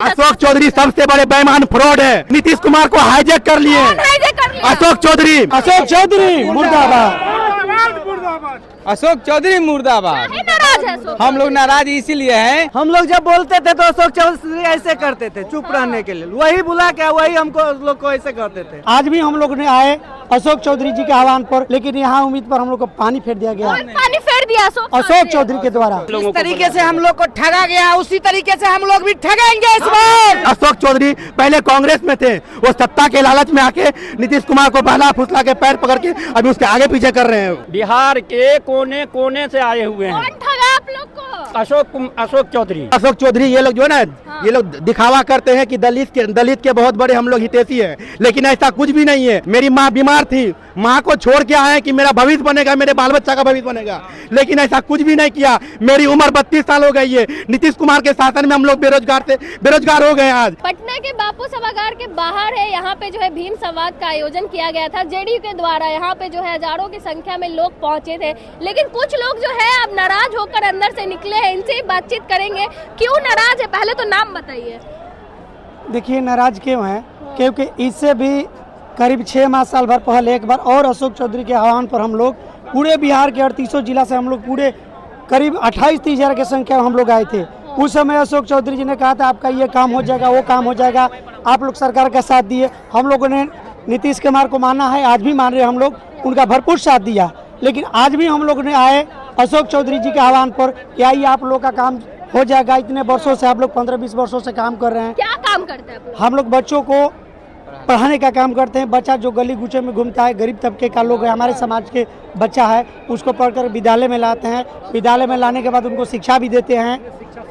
अशोक चौधरी सबसे बड़े बेईमान फ्रॉड है। नीतीश कुमार को हाईजैक कर लिए। अशोक चौधरी मुर्दाबाद। अशोक चौधरी मुर्दाबाद। नाराज है हम लोग नाराज इसीलिए हैं। हम लोग जब बोलते थे तो अशोक चौधरी ऐसे करते थे, चुप रहने के लिए। वही बुला के वही हमको लोग को ऐसे करते थे। आज भी हम लोग ने आए अशोक चौधरी जी के आह्वान पर, लेकिन यहाँ उम्मीद पर हम लोग को पानी फेर दिया गया। पानी फेर दिया अशोक चौधरी के द्वारा। इस तरीके से हम लोग को ठगा गया, उसी तरीके से हम लोग भी ठगेंगे इस बार। अशोक चौधरी पहले कांग्रेस में थे, वो सत्ता के लालच में आके नीतीश कुमार को बहला फुसला के पैर पकड़ के अभी उसके आगे पीछे कर रहे हैं। बिहार के कोने कोने से आए हुए हैं। कौन ठगा आप लोग को? अशोक चौधरी ये लोग जो है ना, ये लोग दिखावा करते हैं कि दलित के बहुत बड़े हम लोग हितैषी हैं, लेकिन ऐसा कुछ भी नहीं है। मेरी माँ बीमार थी, माँ को छोड़ के आए कि मेरा भविष्य बनेगा, मेरे बाल बच्चा का भविष्य बनेगा, लेकिन ऐसा कुछ भी नहीं किया। मेरी उम्र 32 साल हो गई है। नीतीश कुमार के शासन में हम लोग बेरोजगार हो गए। आज पटना के बापू सभागार के बाहर है, यहाँ पे जो है भीम संवाद का आयोजन किया गया था जेडीयू के द्वारा। यहाँ पे जो है हजारों की संख्या में लोग पहुँचे थे, लेकिन कुछ लोग जो है अब नाराज होकर अंदर से निकले हैं। इनसे ही बातचीत करेंगे, क्यों नाराज है, पहले तो नाम बताइए। देखिए नाराज क्यों है, क्योंकि इससे भी करीब 6 साल भर पहले एक बार और अशोक चौधरी के आह्वान पर हम लोग पूरे बिहार के 38 जिला से हम लोग पूरे करीब 28-30 हजार की संख्या हम लोग आए थे। उस समय अशोक चौधरी जी ने कहा था आपका ये काम हो जाएगा, वो काम हो जाएगा। आप लोग सरकार का साथ दिए, हम लोगों ने नीतीश कुमार को माना है, आज भी मान रहे हैं हम लोग, उनका भरपूर साथ दिया। लेकिन आज भी हम लोग ने आए अशोक चौधरी जी के आह्वान पर कि आइए आप लोग का काम हो जाएगा। इतने वर्षों से आप लोग 15-20 वर्षों से काम कर रहे हैं। क्या काम करते हैं हम लोग बच्चों को पढ़ाने का काम करते हैं। बच्चा जो गली गुचे में घूमता है, गरीब तबके का लोग है, हमारे समाज के बच्चा है, उसको पढ़कर विद्यालय में लाते हैं। विद्यालय में लाने के बाद उनको शिक्षा भी देते हैं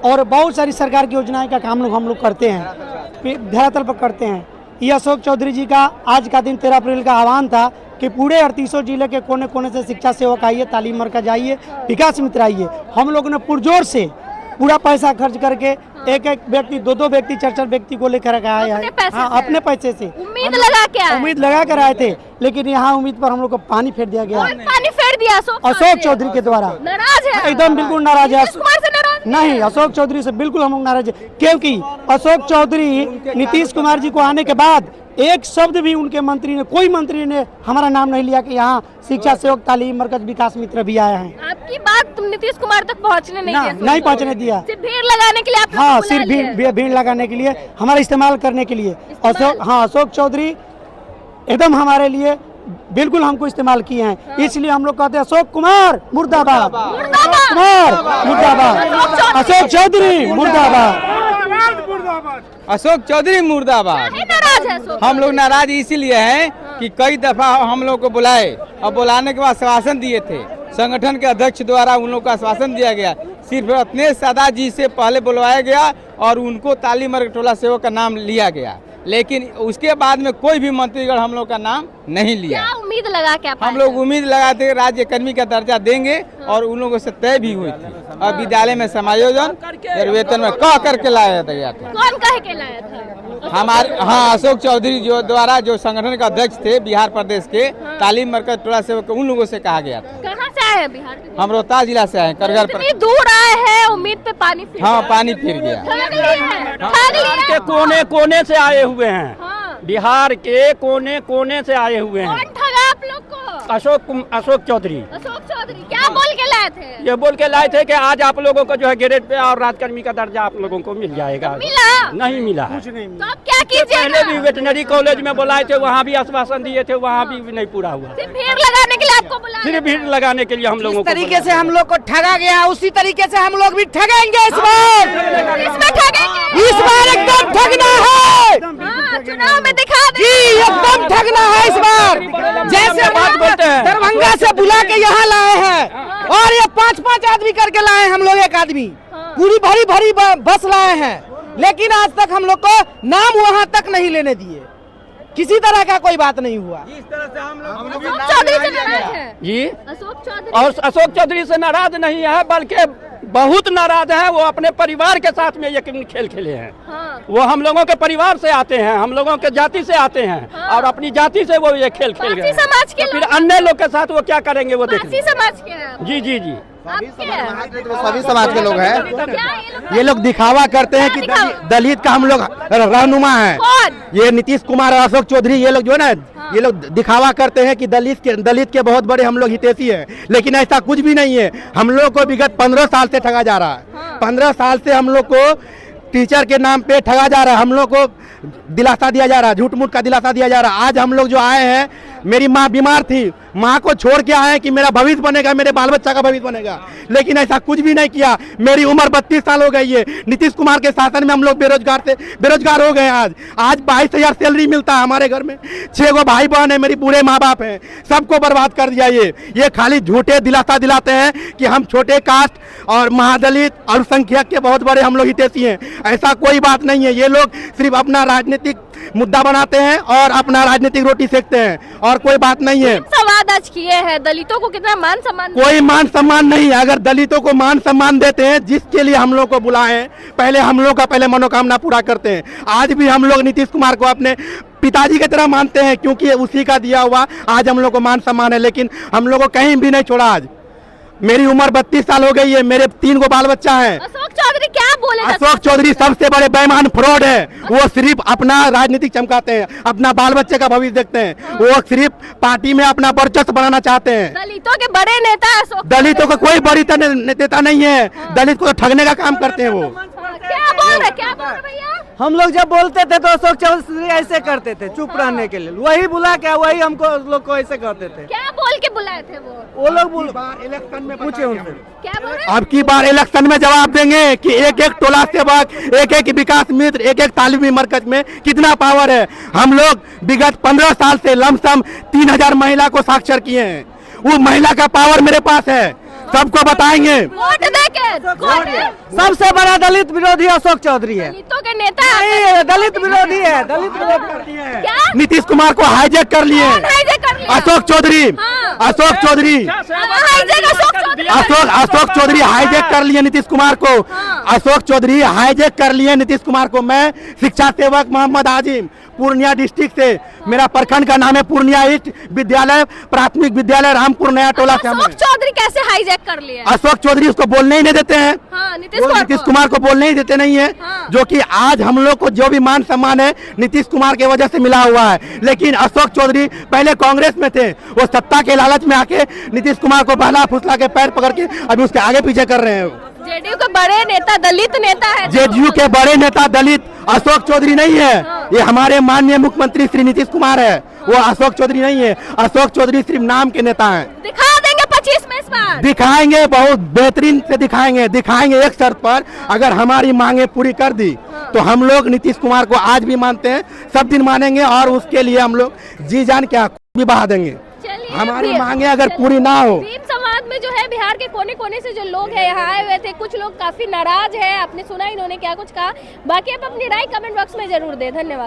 और बहुत सारी सरकार की योजनाएं का काम हम लोग करते हैं, धरातल पर करते हैं। ये अशोक चौधरी जी का आज का दिन 13 अप्रैल का आह्वान था कि पूरे 38 जिले के कोने कोने से शिक्षा सेवक आइए, तालीम मरकज आइए, विकास मित्र आइए। हम लोगों ने पुरजोर से पूरा पैसा खर्च करके एक व्यक्ति 2 व्यक्ति 4 व्यक्ति को लेकर आए हैं। हाँ, अपने पैसे से उम्मीद लगा कर आए थे, लेकिन यहाँ उम्मीद पर हम लोग को पानी फेर दिया गया। पानी फेर दिया अशोक चौधरी के द्वारा। नाराज है एकदम बिल्कुल नाराज है। नाराज नहीं, अशोक चौधरी से बिल्कुल हम लोग नाराज है, क्योंकि अशोक चौधरी नीतीश कुमार जी को आने के बाद एक शब्द भी उनके मंत्री ने, कोई मंत्री ने हमारा नाम नहीं लिया कि यहाँ शिक्षा सेवक तालीम मरकज विकास मित्र भी आए हैं। आपकी बात तुम नीतीश कुमार तक पहुँचने नहीं पहुँचने दिया। सिर्फ भीड़ लगाने के लिए आप हाँ, सिर्फ भीड़ लगाने के लिए, हमारा इस्तेमाल करने के लिए। अशोक चौधरी एकदम हमारे लिए बिल्कुल हमको इस्तेमाल किए हैं। हाँ। इसलिए हम लोग कहते हैं अशोक कुमार मुर्दाबाद, अशोक चौधरी मुर्दाबाद। अशोक चौधरी मुर्दाबाद। हम लोग नाराज इसीलिए हैं कि कई दफा हम लोग को बुलाए और बुलाने के बाद आश्वासन दिए थे, संगठन के अध्यक्ष द्वारा उन लोग को आश्वासन दिया गया। सिर्फ अपने सदा जी से पहले बुलवाया गया और उनको तालीम मरकज टोला सेवक का नाम लिया गया, लेकिन उसके बाद में कोई भी मंत्रीगण हम लोग का नाम नहीं लिया। क्या उम्मीद लगा के हम लोग उम्मीद लगाते राज्य कर्मी का दर्जा देंगे और उन लोगों से तय भी हुई थी। और विद्यालय में समायोजन और वेतन में कह करके लाया गया था। कौन कह के लाया था? हमारे अशोक चौधरी जो द्वारा, जो संगठन का अध्यक्ष थे बिहार प्रदेश के, तालीम मरकज टोला सेवक, उन लोगों से कहा गया था। कहाँ से आए हैं बिहार के? हम रोहतास जिला से आए, करगल पर। इतनी दूर आए हैं, उम्मीद पे पानी फिर हाँ, पानी फिर गया। बिहार के कोने कोने से आए हुए हैं। बिहार के कोने कोने से आए हुए हैं। कौन ठगा आप लोग को? अशोक चौधरी। क्या बोल के लाए थे? ये बोल के लाए थे कि आज आप लोगों को जो है ग्रेड पे और राजकर्मी का दर्जा आप लोगों को मिल जाएगा। मिला? नहीं मिला है। तो अब क्या कीजिएगा? पहले भी वेटनरी कॉलेज में बुलाए थे, वहाँ भी आश्वासन दिए थे, वहाँ भी नहीं पूरा हुआ। सिर्फ भीड़ लगाने के लिए आपको बुलाया? सिर्फ भीड़ लगाने के लिए हम लोगों को। तरीके से हम लोग को ठगा गया, उसी तरीके से हम लोग भी ठगेंगे इस बार। इसमें ठगेंगे? इस बार एकदम ठगना है। चुनाव में दिखा जी, एकदम ठगना है इस बार। जैसे बात बोलते हैं, दरभंगा से बुला के यहाँ लाए हैं और ये 5-5 आदमी करके लाए हैं हम लोग, एक आदमी पूरी भरी बस लाए हैं, लेकिन आज तक हम लोग को नाम वहाँ तक नहीं लेने दिए। किसी तरह का कोई बात नहीं हुआ। इस तरह से हम लोग अशोक चौधरी से नाराज है जी। अशोक चौधरी से नाराज नहीं है, बल्कि बहुत नाराज है। वो अपने परिवार के साथ में ये खेल खेले हैं। हाँ। वो हम लोगों के परिवार से आते हैं, हम लोगों के जाति से आते हैं। हाँ। और अपनी जाति से वो ये खेल खेल गए। समाज के तो फिर अन्य लोग के साथ वो क्या करेंगे वो देखिए। समाज के जी जी जी। सभी समाज के लोग हैं। क्या ये लोग दिखावा करते हैं कि क्या दिखावा? दलित का हम लोग रहनुमा है। कौन? ये नीतीश कुमार और अशोक चौधरी, ये लोग जो है ना, ये लोग दिखावा करते हैं कि दलित के बहुत बड़े हम लोग हितैषी हैं, लेकिन ऐसा कुछ भी नहीं है। हम लोग को विगत 15 साल से ठगा जा रहा है। 15 साल से हम लोग को टीचर के नाम पे ठगा जा रहा है, हम लोग को दिलासा दिया जा रहा है, झूठ मूठ का दिलासा दिया जा रहा है। आज हम लोग जो आए हैं, मेरी माँ बीमार थी, माँ को छोड़ के आए हैं कि मेरा भविष्य बनेगा, मेरे बाल बच्चा का भविष्य बनेगा, लेकिन ऐसा कुछ भी नहीं किया। मेरी उम्र 32 साल हो गई है। नीतीश कुमार के शासन में हम लोग बेरोजगार हो गए। आज 22,000 सैलरी मिलता है हमारे घर में। 6 गो भाई बहन है, मेरी बूढ़े माँ बाप हैं, सबको बर्बाद कर दिया। ये खाली झूठे दिलासा दिलाते हैं कि हम छोटे कास्ट और महादलित और अल्पसंख्यक के बहुत बड़े हम लोग हितैषी हैं। ऐसा कोई बात नहीं है। ये लोग सिर्फ अपना राजनीतिक मुद्दा बनाते हैं और अपना राजनीतिक रोटी सेकते हैं, और कोई बात नहीं है। संवाद आज किए हैं, दलितों को कितना मान सम्मान? कोई मान सम्मान नहीं है। अगर दलितों को मान सम्मान देते हैं, जिसके लिए हम लोग को बुलाए, पहले हम लोग का पहले मनोकामना पूरा करते हैं। आज भी हम लोग नीतीश कुमार को अपने पिताजी की तरह मानते हैं, क्योंकि उसी का दिया हुआ आज हम लोग को मान सम्मान है, लेकिन हम लोग को कहीं भी नहीं छोड़ा। आज मेरी उम्र 32 साल हो गई है, मेरे 3 गो बाल बच्चा है। अशोक चौधरी क्या बोले? अशोक चौधरी सबसे बड़े बेईमान फ्रॉड है। वो सिर्फ अपना राजनीतिक चमकाते हैं, अपना बाल बच्चे का भविष्य देखते हैं। वो सिर्फ पार्टी में अपना वर्चस्व बनाना चाहते हैं। दलितों के बड़े नेता अशोक। दलितों का कोई बड़ी नेता नहीं है। दलित को ठगने का काम करते हैं वो। क्या बोल रहे भैया? हम लोग जब बोलते थे तो अशोक चौधरी ऐसे करते थे, चुप रहने के लिए। वही बुला के वही हमको लोग को ऐसे करते थे। क्या बोल के बुलाए थे वो लोग इलेक्शन में पूछे उनसे। क्या बोल रहे? अब की बार इलेक्शन में जवाब देंगे कि एक एक टोला सेवक, एक एक विकास मित्र, एक एक तालीमी मरकज में कितना पावर है। हम लोग विगत 15 साल से लमसम 3000 महिला को साक्षर किए हैं। वो महिला का पावर मेरे पास है, सबको बताएंगे। वोट देके सबसे बड़ा दलित विरोधी अशोक चौधरी है। दलितों के नेता नहीं है, दलित विरोधी है। दलित विरोधी है। क्या? नीतीश कुमार को हाईजैक कर लिए। कौन हाईजैक कर लिया? अशोक चौधरी। हाँ। अशोक चौधरी हाईजैक अशोक चौधरी। अशोक चौधरी हाईजैक कर लिए नीतीश कुमार को। हाँ। अशोक चौधरी हाईजैक कर लिए नीतीश कुमार को। मैं शिक्षा सेवक मोहम्मद आजिम, पूर्णिया डिस्ट्रिक्ट से, मेरा प्रखंड का नाम है पूर्णिया ईस्ट विद्यालय, प्राथमिक विद्यालय रामपुर नया टोला से। अशोक चौधरी कैसे हाईजैक कर लिए? अशोक चौधरी उसको बोलने ही नहीं देते हैं। हाँ, वो नीतीश कुमार को बोलने ही देते नहीं है। हाँ। जो कि आज हम लोग को जो भी मान सम्मान है नीतीश कुमार के वजह से मिला हुआ है। लेकिन अशोक चौधरी पहले कांग्रेस में थे, वो सत्ता के लालच में आके नीतीश कुमार को बहला फुसला के पैर पकड़ के अभी उसके आगे पीछे कर रहे हैं। जेडीयू के बड़े नेता दलित नेता है। जेडीयू के बड़े नेता दलित अशोक चौधरी नहीं है। ये हमारे माननीय मुख्यमंत्री श्री नीतीश कुमार है, वो अशोक चौधरी नहीं है। अशोक चौधरी सिर्फ नाम के नेता हैं। दिखा देंगे 25 में इस बार। दिखाएंगे, बहुत बेहतरीन से दिखाएंगे एक शर्त पर, अगर हमारी मांगे पूरी कर दी तो हम लोग नीतीश कुमार को आज भी मानते हैं, सब दिन मानेंगे, और उसके लिए हम लोग जी जान क्या भी बहा देंगे। हमारी मांगे अगर पूरी ना हो। भीम समाज में जो है बिहार के कोने कोने से जो लोग हैं यहाँ आए हुए थे, कुछ लोग काफी नाराज है। आपने सुना इन्होंने क्या कुछ कहा। बाकी आप अपनी राय कमेंट बॉक्स में जरूर दें। धन्यवाद।